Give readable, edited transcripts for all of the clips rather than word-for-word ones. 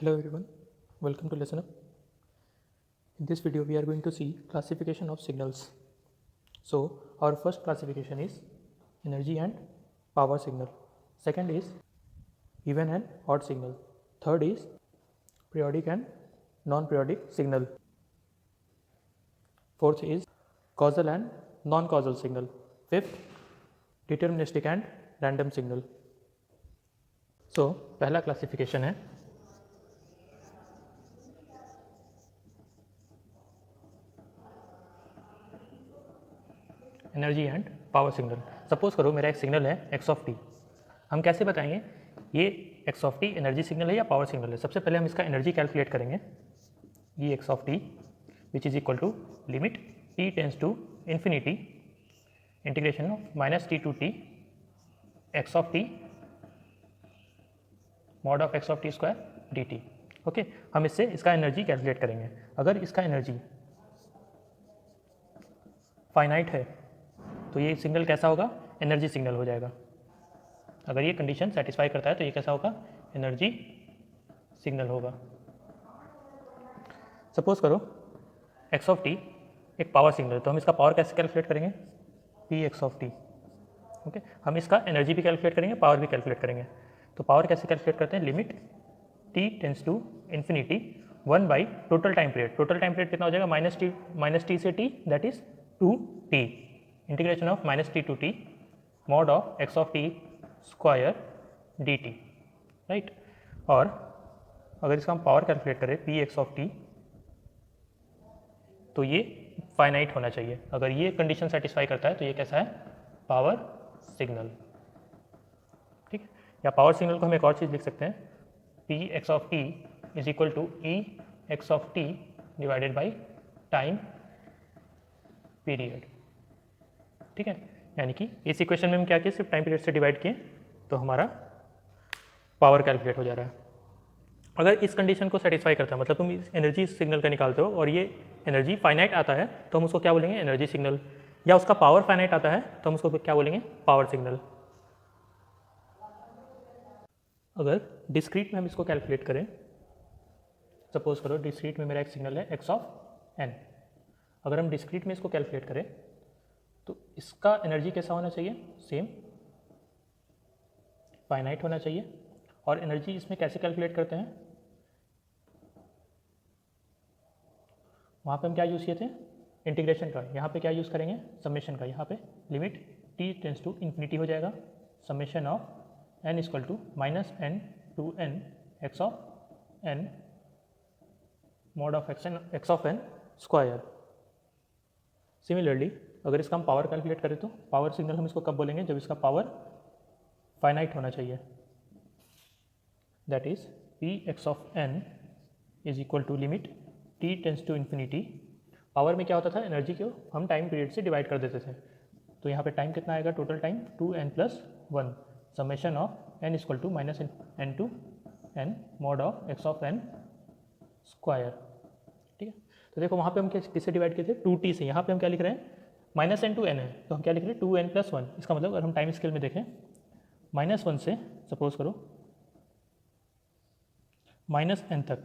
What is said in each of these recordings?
Hello everyone, welcome to Lesson Up. In this video we are going to see classification of signals. So our first classification is energy and power signal. Second is even and odd signal. Third is periodic and non-periodic signal. Fourth is causal and non-causal signal. Fifth, deterministic and random signal. So पहला classification है energy and power signal. Suppose करो मेरा एक signal है X of T. हम कैसे बताएंगे ये X of T energy signal है या पावर सिग्नल है? सबसे पहले हम इसका एनर्जी कैलकुलेट करेंगे। ये X of T which is equal to limit T tends to infinity integration of minus T to T X of T mod of X of T square D T. Okay, हम इससे इसका energy calculate करेंगे। अगर इसका energy finite है तो ये signal कैसा होगा? एनर्जी सिग्नल हो जाएगा। अगर ये कंडीशन सेटिस्फाई करता है तो ये कैसा होगा? एनर्जी सिग्नल होगा। सपोज करो एक्स ऑफ टी एक पावर सिग्नल है, तो हम इसका पावर कैसे कैलकुलेट करेंगे? P x of T. Okay, हम इसका एनर्जी भी कैलकुलेट करेंगे, पावर भी कैलकुलेट करेंगे। तो पावर कैसे कैलकुलेट करते हैं? Limit T tends to infinity 1 by total time period. Total time period कितना हो जाएगा? माइनस टी से T, that is 2t integration of minus T to T mod of X of T square D T, right. और अगर इसका हम power calculate करें P x of T, तो ये फाइनाइट होना चाहिए। अगर ये कंडीशन सेटिस्फाई करता है तो ये कैसा है? Power signal. ठीक है, या पावर सिग्नल को हम एक और चीज़ लिख सकते हैं, P x of T is equal to E X of T divided by time period. ठीक है, यानी कि इस इक्वेशन में हम क्या किए? सिर्फ टाइम पीरियड से डिवाइड किए तो हमारा पावर कैलकुलेट हो जा रहा है। अगर इस कंडीशन को सेटिस्फाई करता है, मतलब तुम इस एनर्जी सिग्नल का निकालते हो और ये एनर्जी फाइनाइट आता है, तो हम उसको क्या बोलेंगे? Energy signal. या उसका पावर फाइनाइट आता है तो हम उसको क्या बोलेंगे? Power signal. अगर डिस्क्रीट में हम इसको कैलकुलेट करें, सपोज करो डिस्क्रीट में मेरा एक सिग्नल है एक्स ऑफ एन। अगर हम डिस्क्रीट में इसको कैलकुलेट करें तो इसका एनर्जी कैसा होना चाहिए? सेम फाइनाइट होना चाहिए। और एनर्जी इसमें कैसे कैलकुलेट करते हैं? वहाँ पे हम क्या यूज़ किए थे? इंटीग्रेशन का। यहाँ पे क्या यूज़ करेंगे? समेशन का। यहाँ पे limit T tends to infinity हो जाएगा, summation of N equal to minus N to N X of N mod of X of N square. Similarly अगर इसका हम पावर कैलकुलेट करें तो पावर सिग्नल हम इसको कब बोलेंगे? जब इसका पावर फाइनाइट होना चाहिए, that is P x of N is equal to limit T tends to infinity. Power में क्या होता था? एनर्जी को हम टाइम पीरियड से डिवाइड कर देते थे। तो यहाँ पे टाइम कितना आएगा? Total time 2n plus 1 summation of N equal to minus N to N mod of X of N square. ठीक है, तो देखो वहाँ पे हम किससे डिवाइड किए थे? 2t से। यहाँ पे हम क्या लिख रहे हैं? माइनस एन टू एन है, तो हम क्या लिख रहे हैं? 2n plus 1। इसका मतलब अगर हम टाइम स्केल में देखें, माइनस 1 से सपोज करो माइनस एन तक।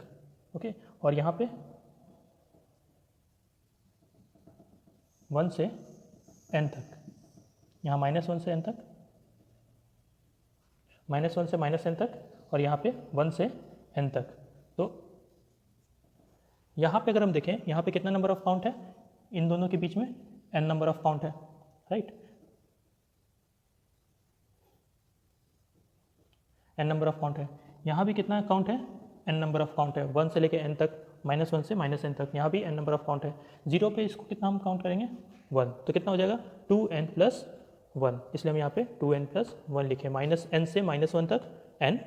ओके, और यहाँ पे 1 से एन तक, यहाँ माइनस 1 से एन तक, माइनस 1 से माइनस एन तक, और यहाँ पे 1 से एन तक। तो यहाँ पे अगर हम देखें, यहाँ पे कितना नंबर ऑफ काउंट है? इन दोनों के बीच में n नंबर ऑफ काउंट है, right. n number of count है। यहाँ भी कितना काउंट है? n नंबर ऑफ काउंट है, 1 से लेके n तक, माइनस 1 से माइनस n तक। यहाँ भी n नंबर ऑफ काउंट है। 0 पे इसको कितना हम काउंट करेंगे? 1। तो कितना हो जाएगा? 2n plus 1। इसलिए हम यहाँ पे 2n प्लस 1 लिखे। माइनस n से माइनस 1 तक n,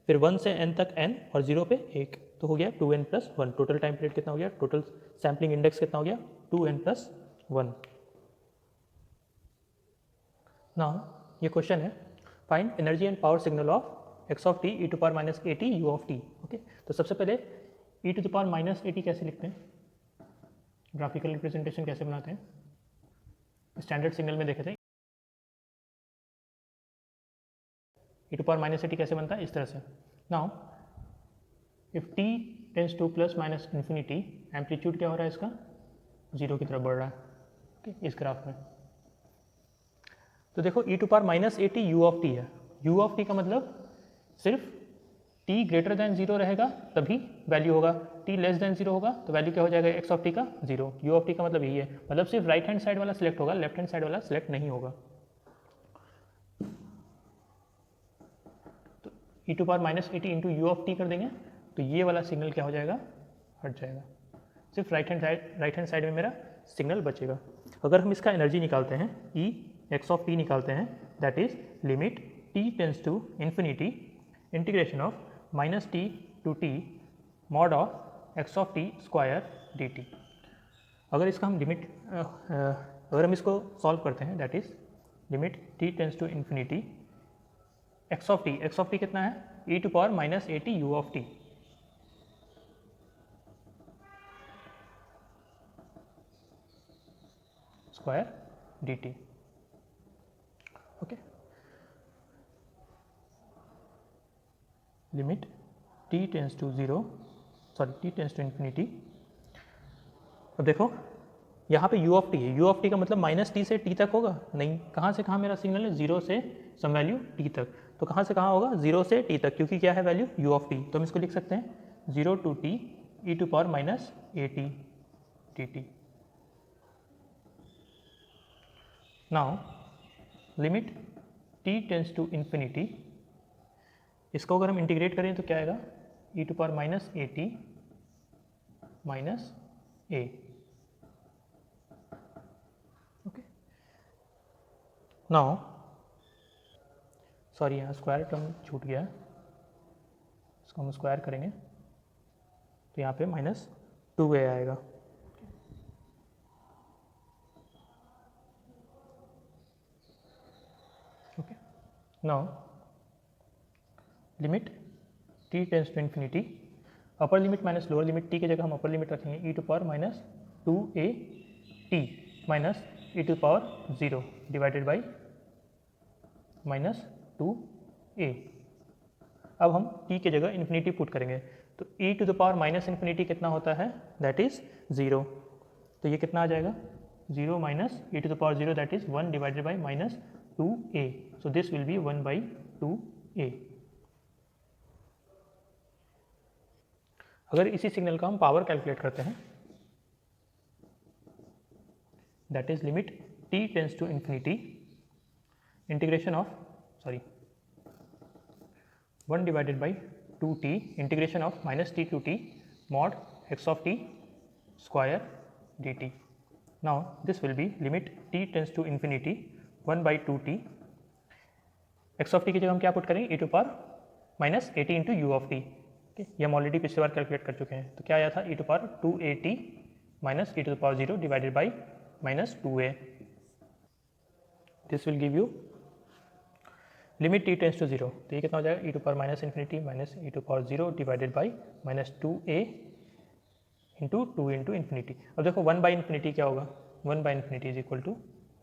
फिर 1 से n तक n, और 0 पे 1। तो हो गया 2n plus 1। Total time period कितना हो गया? टोटल सैम्पलिंग इंडेक्स कितना हो गया? 2n plus 1। नाउ ये क्वेश्चन है, find energy and power signal of X of T E to power minus A T U of T. Okay, तो सबसे पहले E to the power minus A T कैसे लिखते हैं? ग्राफिकल रिप्रेजेंटेशन कैसे बनाते हैं? स्टैंडर्ड सिग्नल में देखे थे E to power minus A T कैसे बनता है? इस तरह से। Now if T tends to plus minus infinity, amplitude क्या हो रहा है इसका, 0 की तरफ बढ़ रहा है, ओके, इस ग्राफ में। तो देखो e to power minus A T U of T है, यू ऑफ टी का मतलब सिर्फ t ग्रेटर देन 0 रहेगा तभी वैल्यू होगा, t लेस देन 0 होगा तो वैल्यू क्या हो जाएगा x ऑफ टी का 0, u ऑफ टी का मतलब यही है, मतलब सिर्फ राइट हैंड साइड वाला सिलेक्ट होगा, लेफ्ट हैंड साइड वाला सिलेक्ट नहीं होगा। तो e to power minus A T into U of T कर देंगे तो ये वाला सिग्नल क्या हो जाएगा, हट जाएगा, सिर्फ राइट हैंड साइड में मेरा सिग्नल बचेगा। अगर हम इसका एनर्जी निकालते हैं, ई एक्स ऑफ टी निकालते हैं, that is limit T tends to infinity integration of minus T to T mod of X of T square D T. अगर इसका हम लिमिट अगर हम इसको सॉल्व करते हैं, that is limit T tends to infinity X of T कितना है, E to power minus A T U of T, square D T, okay. Limit t tends to 0, sorry t tends to infinity. अब देखो यहाँ पे u of T है, u of T का मतलब minus T से t तक होगा, नहीं, कहाँ से कहाँ मेरा सिग्नल है, 0 से सम वैल्यू t तक, तो कहाँ से कहाँ होगा, 0 से t तक, क्योंकि क्या है वैल्यू u ऑफ टी, तो हम इसको लिख सकते हैं 0 to t E to power minus A T D T. Now limit t tends to infinity, इसको अगर हम इंटीग्रेट करें तो क्या आएगा, E to power minus A T minus A, okay. Now sorry यहाँ स्क्वायर टर्म छूट गया है, इसको हम स्क्वायर करेंगे तो यहाँ पे माइनस 2a आएगा, okay. Now limit t tends to infinity, upper limit minus lower limit, t की जगह हम अपर लिमिट रखेंगे, E to power minus 2a t minus E to power 0 divided by minus 2a। अब हम t की जगह infinity put करेंगे तो e to the power minus infinity कितना होता है, दैट इज 0, तो ये कितना आ जाएगा, 0 minus E to the power 0 that is 1 divided by minus 2a, so this will be 1 by 2a। अगर इसी सिग्नल का हम पावर कैलकुलेट करते हैं, that is limit t tends to infinity integration of 1 divided by 2t integration of minus t to t mod x of t square D T. Now this will be limit t tends to infinity 1 by 2t, x of t की जगह हम क्या put करेंगे, E to power minus A T into U of T, ये हम already पिछली बार calculate कर चुके हैं, तो क्या आया था, E to power 2a t minus E to the power 0 divided by minus 2a, this will give you limit t tends to 0, तो ये कितना हो जाएगा, E to power minus infinity minus E to power 0 divided by minus 2a into 2 into infinity. अब देखो 1 by infinity क्या होगा, 1 by infinity is equal to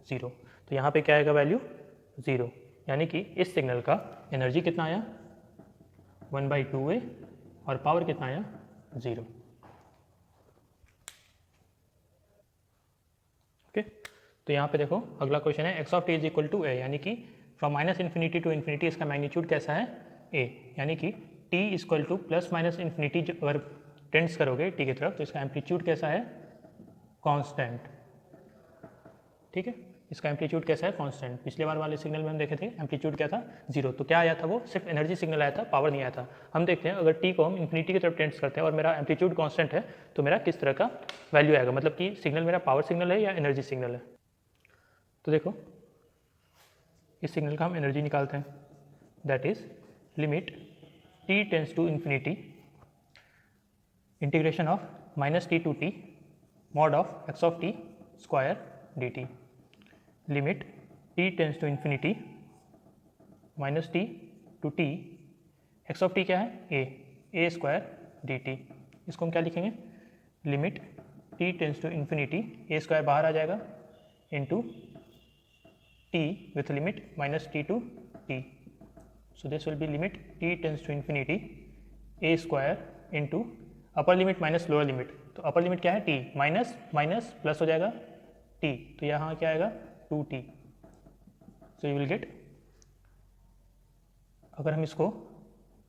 0, तो यहाँ पे क्या आएगा वैल्यू 0, यानी कि इस सिग्नल का एनर्जी कितना आया, 1 बाई 2a और पावर कितना आया, 0, ओके। तो यहाँ पे देखो अगला क्वेश्चन है X of T is equal to A, यानी कि from minus infinity to infinity इसका मैग्नीट्यूड कैसा है, a, यानी कि t equal to plus minus infinity अगर टेंड्स करोगे t की तरफ तो इसका एम्पलीट्यूड कैसा है, कांस्टेंट, ठीक है, इसका एम्पलीट्यूड कैसा है, कांस्टेंट। पिछले बार वाले सिग्नल में हम देखे थे एम्पलीट्यूड क्या था, 0, तो क्या आया था, वो सिर्फ एनर्जी सिग्नल आया था, पावर नहीं आया था। हम देखते हैं अगर t को हम इन्फिनिटी की तरफ टेंड्स करते हैं और मेरा एम्पलीट्यूड कांस्टेंट है तो मेरा किस तरह का वैल्यू आएगा, मतलब कि सिग्नल मेरा पावर सिग्नल है या एनर्जी सिग्नल है। तो देखो इस सिग्नल का हम एनर्जी निकालते हैं, that is limit t tends to infinity integration of minus t to t mod of x of t square D T, limit t tends to infinity minus t to t, x of t क्या है, a square D T, इसको हम क्या लिखेंगे, limit t tends to infinity a square बाहर आ जाएगा into t with limit minus t to t, so this will be limit t tends to infinity a square into upper limit minus lower limit, तो upper limit क्या है T, minus minus plus हो जाएगा T, तो यहाँ क्या आएगा 2t। So you will get, अगर हम इसको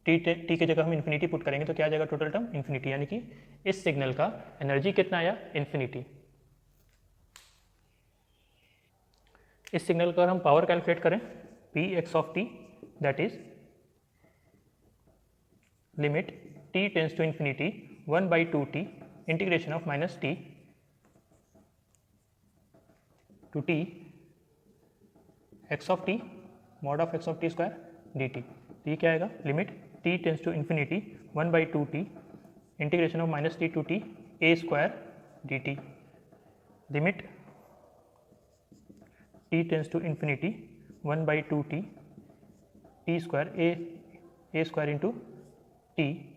टी की जगह हम इन्फिनिटी पुट करेंगे तो क्या आ जाएगा टोटल टर्म इन्फिनिटी, यानी कि इस सिग्नल का एनर्जी कितना आया इन्फिनिटी। इस सिग्नल का अगर हम पावर कैलकुलेट करें P x of T that is limit T tends to infinity 1/2t integration of minus T to T X of T mod of X of T square D T. तो ये क्या आएगा limit T tends to infinity 1/2t integration of minus T to T A square D T, limit T tends to infinity 1/2t T square A square into T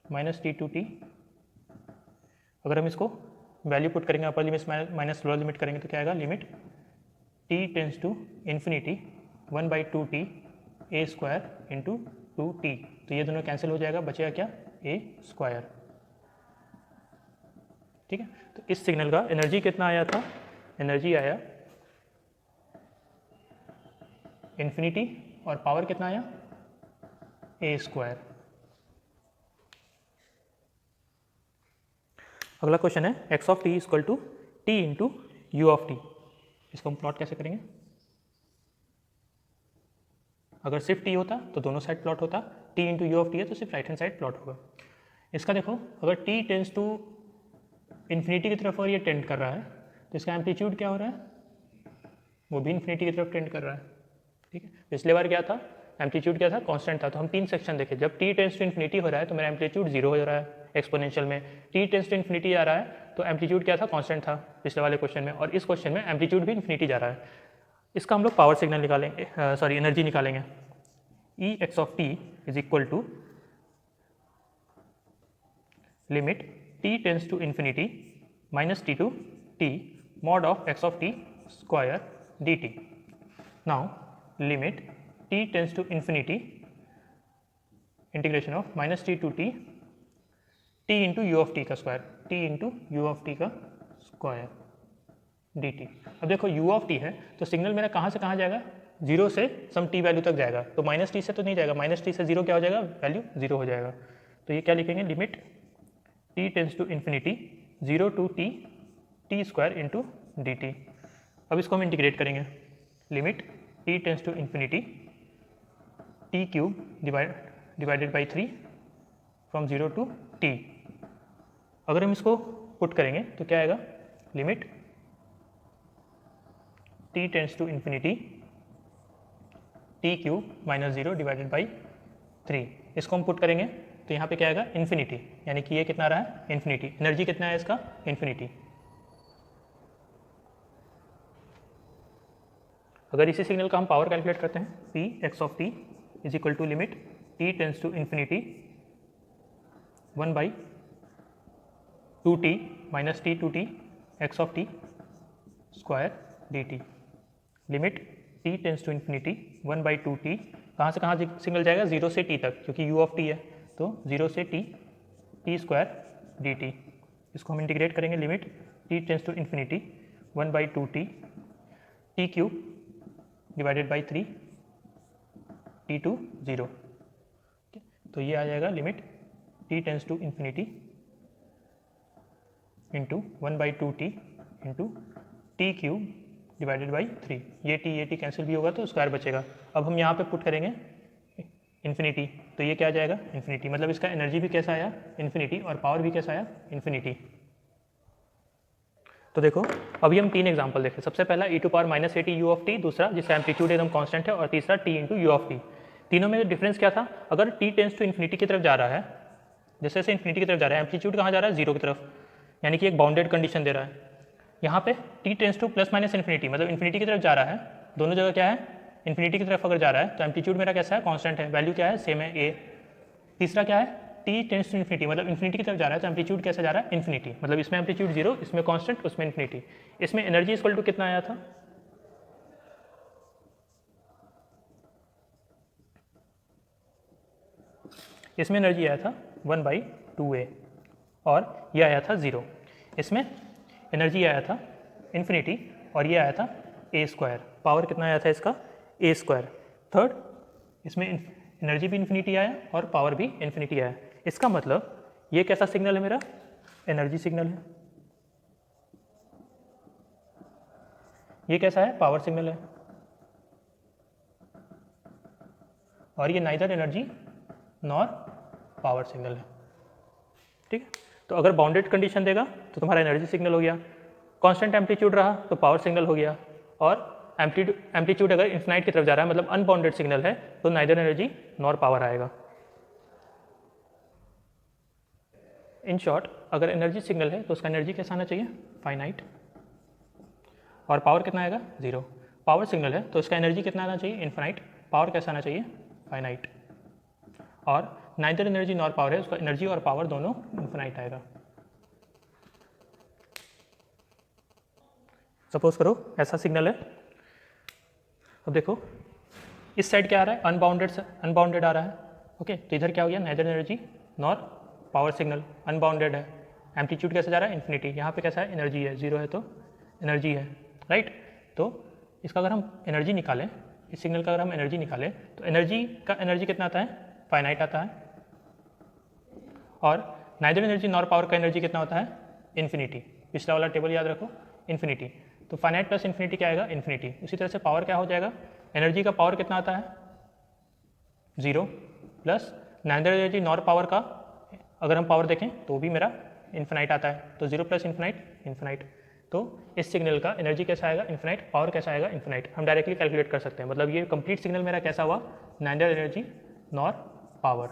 minus T to T. अगर हम इसको value put करेंगे upper limit minus lower limit करेंगे तो क्या आएगा limit T tends to infinity 1/2t A square into 2t, तो ये दोनों कैंसिल हो जाएगा, बचेगा क्या ए स्क्वायर। ठीक है, तो इस सिग्नल का एनर्जी कितना आया था, एनर्जी आया इन्फिनिटी और पावर कितना आया ए स्क्वायर। अगला क्वेश्चन है X of T equal to T into U of T, इसको हम प्लॉट कैसे करेंगे। अगर सिर्फ टी होता तो दोनों साइड प्लॉट होता, T into U of T है तो सिर्फ राइट हैंड साइड प्लॉट होगा। इसका देखो अगर टी टेंस टू इन्फिनिटी की तरफ और ये टेंड कर रहा है तो इसका एम्पलीट्यूड क्या हो रहा है, वो भी इन्फिनिटी की तरफ टेंड कर रहा है। ठीक है, पिछले बार क्या था एम्पलीट्यूड क्या था कांस्टेंट था, तो हम 3 सेक्शन देखे, जब टी टेंस टू इन्फिनिटी हो रहा है तो मेरा एम्पलीट्यूड 0 हो रहा है एक्सपोनेंशियल में, टी टेंस टू इन्फिनिटी आ रहा है तो एम्पलीट्यूड क्या था कांस्टेंट था पिछले वाले क्वेश्चन में, और इस क्वेश्चन में एम्पलीट्यूड भी इन्फिनिटी जा रहा है। इसका हम लोग पावर सिग्नल निकालेंगे, सॉरी एनर्जी निकालेंगे। E X of T is equal to limit T tends to infinity minus T to T mod of X of T square D T. Now limit T tends to infinity integration of minus T to T T into U of T का square, T into U of T का square D T. अब देखो you of T है तो signal मेरा कहाँ से कहाँ जाएगा, 0 से सम टी वैल्यू तक जाएगा, तो माइनस टी से तो नहीं जाएगा, माइनस टी से 0 क्या हो जाएगा, वैल्यू 0 हो जाएगा। तो ये क्या लिखेंगे limit T tends to infinity 0 to T T square into D T. अब इसको हम इंटीग्रेट करेंगे, limit T tends to infinity T cube divided by 3 from 0 to T. अगर हम इसको पुट करेंगे तो क्या आएगा limit T tends to infinity T cube minus 0 divided by 3, इसको हम पुट करेंगे तो यहाँ पे क्या आएगा इन्फिनिटी, यानी कि ये कितना आ रहा है इन्फिनिटी। एनर्जी कितना है इसका इन्फिनिटी। अगर इसी सिग्नल का हम पावर कैलकुलेट करते हैं P x of T is equal to limit T tends to infinity 1/2t minus T to T X of T square D T, limit T tends to infinity 1/2t, कहाँ से कहाँ signal जाएगा 0 से t तक, क्योंकि u of t है तो 0 से t T square D T. इसको हम इंटीग्रेट करेंगे, limit T tends to infinity 1/2t T cube divided by 3 T to 0। तो ये आ जाएगा limit T tends to infinity into 1/2t into T cube divided by 3, ये टी कैंसिल भी होगा तो स्क्वायर बचेगा। अब हम यहाँ पे पुट करेंगे इन्फिनिटी, तो ये क्या आ जाएगा इन्फिनिटी, मतलब इसका एनर्जी भी कैसा आया इन्फिनिटी और पावर भी कैसा आया इन्फिनिटी। तो देखो अभी हम 3 एग्जांपल देखें। सबसे पहला e to power minus AT U of T, दूसरा जिसका एम्पलीट्यूड एकदम कांस्टेंट है, और तीसरा t इंटू यू ऑफ टी। तीनों में डिफरेंस क्या था, अगर t टेंस टू इन्फिनिटी की तरफ जा रहा है, जैसे जैसे इन्फिनिटी की तरफ जा रहा है एम्पलीट्यूड कहाँ जा रहा है 0 की तरफ, यानी कि एक बाउंडेड कंडीशन दे रहा है। यहाँ पे t tends to plus minus infinity, मतलब इन्फिनिटी की तरफ जा रहा है, दोनों जगह क्या है इन्फिनिटी की तरफ अगर जा रहा है तो एम्पलीट्यूड मेरा कैसा है कांस्टेंट है, वैल्यू क्या है सेम है a। तीसरा क्या है t टेंस टू इन्फिनिटी, मतलब इन्फिनिटी की तरफ जा रहा है तो एम्पलीट्यूड कैसे जा रहा है इन्फिनिटी, मतलब इसमें एम्पलीट्यूड 0, इसमें कांस्टेंट, उसमें इन्फिनिटी। इसमें एनर्जी इक्वल टू कितना आया था, इसमें एनर्जी आया था 1/2a और ये आया था 0। इसमें एनर्जी आया था इन्फिनिटी और ये आया था a²। पावर कितना आया था इसका a²। थर्ड, इसमें एनर्जी भी इन्फिनिटी आया और पावर भी इन्फिनिटी आया। इसका मतलब ये कैसा सिग्नल है मेरा, एनर्जी सिग्नल है। ये कैसा है, पावर सिग्नल है। और ये neither energy nor power signal है। ठीक है, तो अगर बाउंडेड कंडीशन देगा तो तुम्हारा एनर्जी सिग्नल हो गया, कांस्टेंट एम्पलीट्यूड रहा तो पावर सिग्नल हो गया, और एम्पलीट्यूड अगर इन्फिनाइट की तरफ जा रहा है मतलब अनबाउंडेड सिग्नल है तो नाइदर एनर्जी नॉर पावर आएगा। इन शॉर्ट, अगर एनर्जी सिग्नल है तो उसका एनर्जी कैसा आना चाहिए, फाइनाइट, और पावर कितना आएगा 0। पावर सिग्नल है तो उसका एनर्जी कितना आना चाहिए, इन्फिनाइट, पावर कैसा आना चाहिए, फाइनाइट। और नाइदर एनर्जी नॉर पावर है, उसका एनर्जी और पावर दोनों इन्फिनाइट आएगा। सपोज करो ऐसा सिग्नल है, अब देखो इस साइड क्या आ रहा है, अनबाउंडेड आ रहा है। ओके, तो इधर क्या हो गया, neither energy nor power signal, unbounded है। एम्पलीट्यूड कैसे जा रहा है, इन्फिनिटी। यहाँ पे कैसा है, एनर्जी है, 0 है तो एनर्जी है, राइट। तो इसका अगर हम एनर्जी निकालें, इस सिग्नल का अगर हम एनर्जी निकालें तो एनर्जी कितना आता है, फाइनाइट आता है। और नाइदर एनर्जी नॉर पावर का एनर्जी कितना होता है, इन्फिनिटी। पिछला वाला टेबल याद रखो, इन्फिनिटी। तो फाइनाइट प्लस इन्फिनिटी क्या आएगा, इन्फिनिटी। उसी तरह से पावर क्या हो जाएगा, एनर्जी का पावर कितना आता है 0 plus neither energy nor power का अगर हम पावर देखें तो भी मेरा इन्फिनाइट आता है, तो 0 प्लस इन्फिनाइट। तो इस सिग्नल का एनर्जी कैसा आएगा, इन्फिनाइट, पावर कैसा आएगा, इन्फिनाइट। हम डायरेक्टली कैलकुलेट कर सकते हैं, मतलब ये कंप्लीट सिग्नल मेरा कैसा हुआ, neither energy nor power.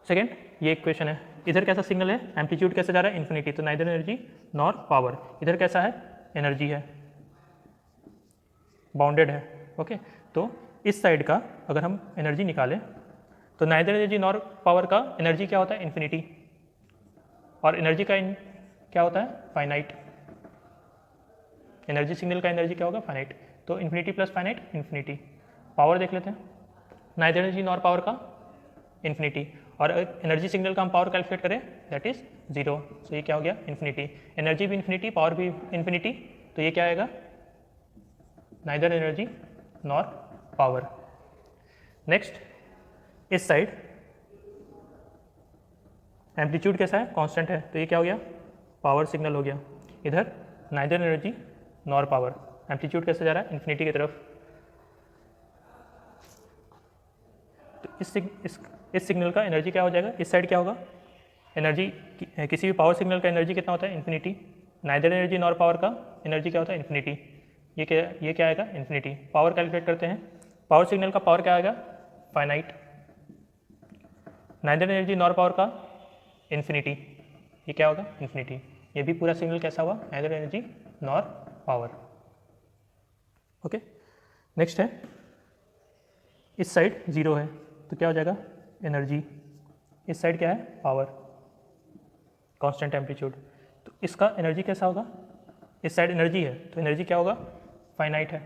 Second, ये इक्वेशन है, इधर कैसा सिग्नल है, एम्पलीट्यूड कैसे जा रहा है, इन्फिनिटी, तो नाइदर एनर्जी नॉर पावर। इधर कैसा है, एनर्जी है, बाउंडेड है। ओके, तो इस साइड का अगर हम एनर्जी निकालें तो नाइदर एनर्जी नॉर पावर का एनर्जी क्या होता है, इन्फिनिटी, और एनर्जी का क्या होता है, फाइनाइट। एनर्जी सिग्नल का एनर्जी क्या होगा, फाइनाइट। तो infinity plus finite, infinity. Power देख लेते हैं, नाइदर एनर्जी नॉर पावर का इन्फिनिटी, और एनर्जी सिग्नल का हम पावर कैलकुलेट करें दैट इज 0। सो ये क्या हो गया, इन्फिनिटी। एनर्जी भी इन्फिनिटी, पावर भी इन्फिनिटी, तो ये क्या आएगा, neither energy nor power. Next, इस साइड एम्पलीट्यूड कैसा है, कांस्टेंट है, तो ये क्या हो गया, पावर सिग्नल हो गया। इधर neither energy nor power, amplitude कैसे जा रहा है, इन्फिनिटी की तरफ। तो इस सिग्नल का एनर्जी क्या हो जाएगा, इस साइड क्या होगा, एनर्जी किसी भी पावर सिग्नल का एनर्जी कितना होता है, infinity. Neither energy nor power का एनर्जी क्या होता है, इन्फिनिटी। ये क्या आएगा, इन्फिनिटी। पावर कैलकुलेट करते हैं, पावर सिग्नल का पावर क्या आएगा, finite. Neither energy nor power का इन्फिनिटी, ये क्या होगा, इन्फिनिटी। ये भी पूरा सिग्नल कैसा हुआ, neither energy nor power. Okay, next है, इस साइड 0 है तो क्या हो जाएगा, एनर्जी। इस साइड क्या है, पावर, कांस्टेंट एम्पलीट्यूड। तो इसका एनर्जी कैसा होगा, इस साइड एनर्जी है तो एनर्जी क्या होगा, फाइनाइट है।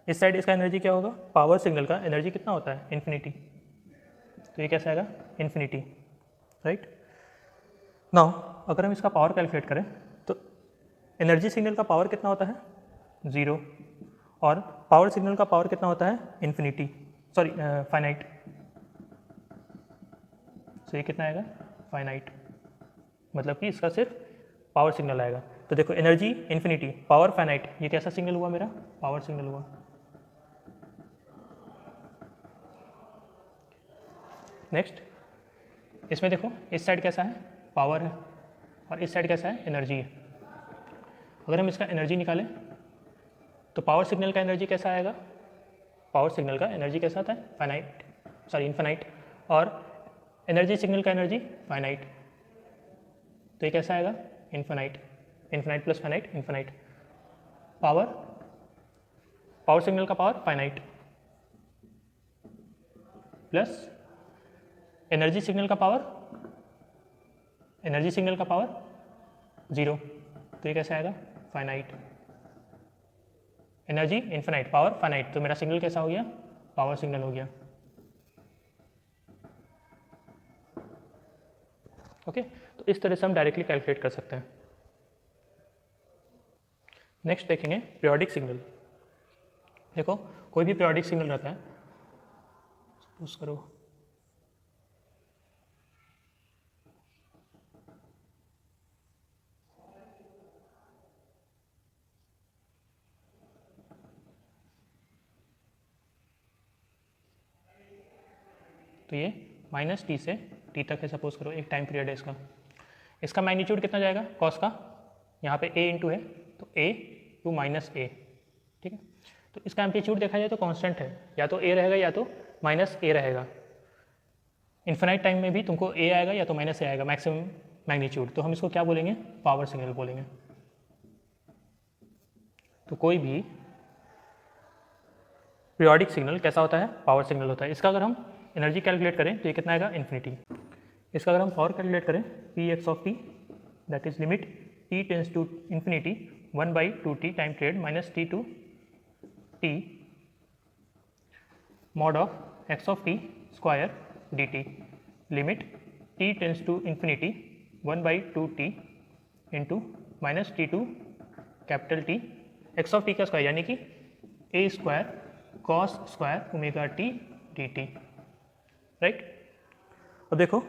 इस साइड इसका एनर्जी क्या होगा, पावर सिग्नल का एनर्जी कितना होता है, इन्फिनिटी, तो ये कैसा आएगा, इन्फिनिटी, राइट। नाउ अगर हम इसका पावर कैलकुलेट करें तो एनर्जी सिग्नल का पावर कितना होता है, 0, और पावर सिग्नल का पावर कितना होता है, इन्फिनिटी, सॉरी फाइनाइट। तो ये कितना आएगा, फाइनाइट, मतलब कि इसका सिर्फ पावर सिग्नल आएगा। तो देखो, एनर्जी इन्फिनिटी, पावर फाइनाइट, ये कैसा सिग्नल हुआ मेरा, पावर सिग्नल हुआ। नेक्स्ट, इसमें देखो इस साइड कैसा है, पावर है, और इस साइड कैसा है, एनर्जी है। अगर हम इसका एनर्जी निकालें तो पावर सिग्नल का एनर्जी कैसा आएगा, पावर सिग्नल का एनर्जी कैसा आता है, इन्फिनाइट, और एनर्जी सिग्नल का एनर्जी फाइनाइट, तो ये कैसा आएगा, infinite plus finite, infinite. Power signal का power finite plus energy signal का पावर 0, तो ये कैसे आएगा, finite. Energy infinite, power finite, तो मेरा सिग्नल कैसा हो गया, पावर सिग्नल हो गया। ओके, तो इस तरह से हम डायरेक्टली कैलकुलेट कर सकते हैं। नेक्स्ट देखेंगे पीरियोडिक सिग्नल। देखो कोई भी पीरियोडिक सिग्नल रहता है, सपोज करो तो ये माइनस टी से टी तक है, सपोज करो एक टाइम पीरियड है इसका। इसका मैग्नीट्यूड कितना जाएगा कॉस का, यहाँ पे ए इंटू है तो ए टू माइनस ए, ठीक है। तो इसका एम्पलीट्यूड देखा जाए तो कांस्टेंट है, या तो ए रहेगा या तो माइनस ए रहेगा। इन्फिनाइट टाइम में भी तुमको ए आएगा या तो माइनस ए आएगा मैक्सिमम मैग्नीट्यूड, तो हम इसको क्या बोलेंगे, पावर सिग्नल बोलेंगे। तो कोई भी पीरियोडिक सिग्नल कैसा होता है, पावर सिग्नल होता है। इसका अगर हम एनर्जी कैलकुलेट करें तो ये कितना आएगा, इन्फिनिटी। इसका अगर हम पावर कैलकुलेट करें P x of T that is limit T tends to infinity 1/2t time period minus T to t mod of x of t square dt limit t tends to infinity 1/2t into minus t to capital T x of t का square यानी कि a square cos square omega t dt, right. अब देखो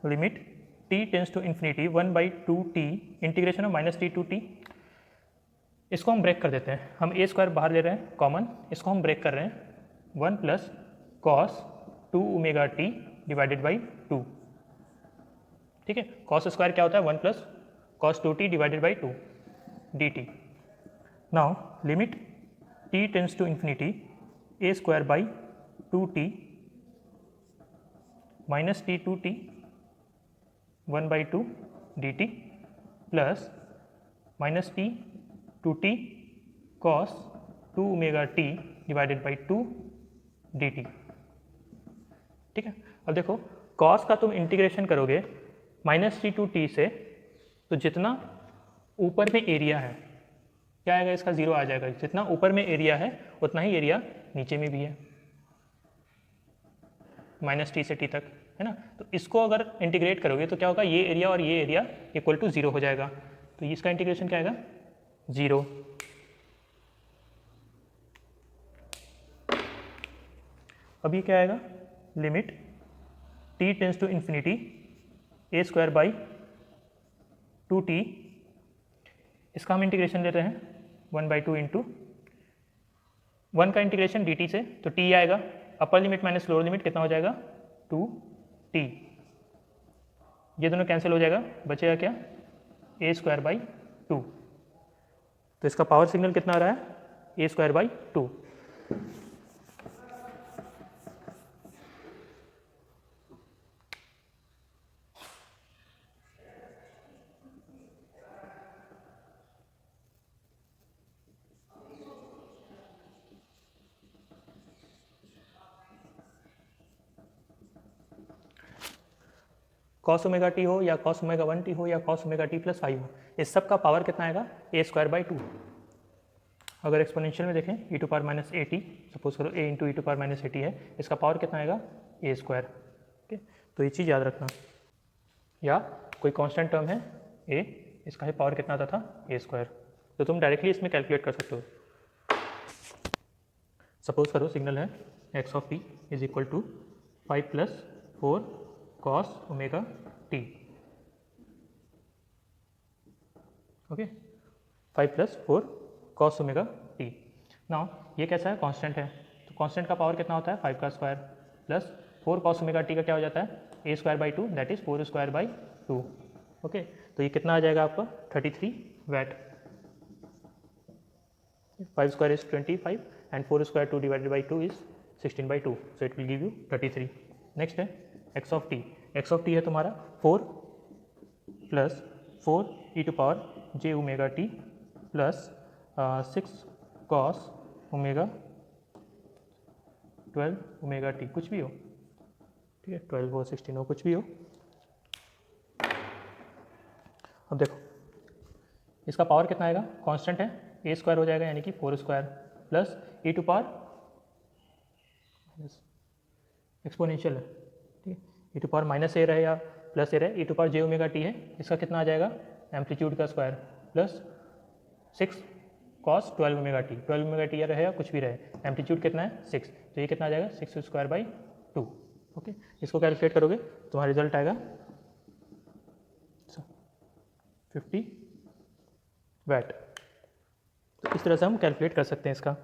limit t tends to infinity 1/2t integration of minus T to t, इसको हम break कर देते हैं। हम ए स्क्वायर बाहर ले रहे हैं कॉमन, इसको हम ब्रेक कर रहे हैं 1 plus cos 2 omega t divided by 2, ठीक है। कॉस स्क्वायर क्या होता है, 1 plus cos 2t divided by 2 dt। Now limit t tends to infinity a square by 2t minus T to t 1/2 dt plus minus T to t cos 2 omega t divided by 2 dt, ठीक है। अब देखो cos का तुम integration करोगे minus T to T से, तो जितना ऊपर में एरिया है क्या आएगा, इसका जीरो आ जाएगा। जितना ऊपर में एरिया है उतना ही एरिया नीचे में भी है, माइनस टी से टी तक, है ना। तो इसको अगर इंटीग्रेट करोगे तो क्या होगा, ये एरिया और ये एरिया इक्वल टू जीरो हो जाएगा। तो इसका इंटीग्रेशन क्या आएगा, जीरो। अब ये क्या आएगा, limit t tends to infinity a square by 2t, इसका हम इंटीग्रेशन लेते हैं 1/2 इंटू 1 का इंटीग्रेशन dt से, तो t आएगा, अपर लिमिट माइनस लोअर लिमिट कितना हो जाएगा 2t, ये दोनों कैंसिल हो जाएगा, बचेगा क्या ए स्क्वायर बाई 2। तो इसका पावर सिग्नल कितना आ रहा है, A square by 2। Cos omega T हो या कॉस ओमेगा 1t हो या कॉस ओमेगा t प्लस 5 हो, इस सब का पावर कितना आएगा, ए स्क्वायर बाई 2। अगर एक्सपोनेंशियल में देखें e to power minus A t, suppose करो a into e to power minus A t है, इसका पावर कितना आएगा, ए स्क्वायर, ठीक है। तो ये चीज़ याद रखना। या कोई कांस्टेंट टर्म है a, इसका है पावर कितना आता था, ए स्क्वायर, तो तुम डायरेक्टली इसमें कैलकुलेट कर सकते हो। सपोज करो सिग्नल है x of t is equal to 5 plus 4 cos omega t, okay, 5 plus 4 cos omega t. Now ये कैसा है, कांस्टेंट है, तो कांस्टेंट का पावर कितना होता है, 5 का square plus 4 cos omega T का क्या हो जाता है, A square by 2 that is 4 square by 2, okay. तो ये कितना आ जाएगा आपका 33 watt, 5 square is 25 and 4 square 2 divided by 2 is 16/2, so it will give you 33। Next है X of T, X of T है तुम्हारा 4 plus 4 E to power J omega T plus 6 cos omega 12 omega T, कुछ भी हो, ठीक है, 12 हो 16 हो कुछ भी हो। अब देखो इसका पावर कितना आएगा, कांस्टेंट है, ए स्क्वायर हो जाएगा यानी कि 4 square plus E to power exponential है, ठीक है, E to power minus A रहे या प्लस ए रहे, E to power J omega T है, इसका कितना आ जाएगा एम्पलीट्यूड का square plus 6 cos 12 omega T, 12 omega T रहे या कुछ भी रहे, एम्पलीट्यूड कितना है 6, तो ये कितना आ जाएगा 6 स्क्वायर बाई 2। ओके, इसको कैलकुलेट करोगे तुम्हारा रिजल्ट आएगा 50 वैट। तो इस तरह से हम कैलकुलेट कर सकते हैं इसका।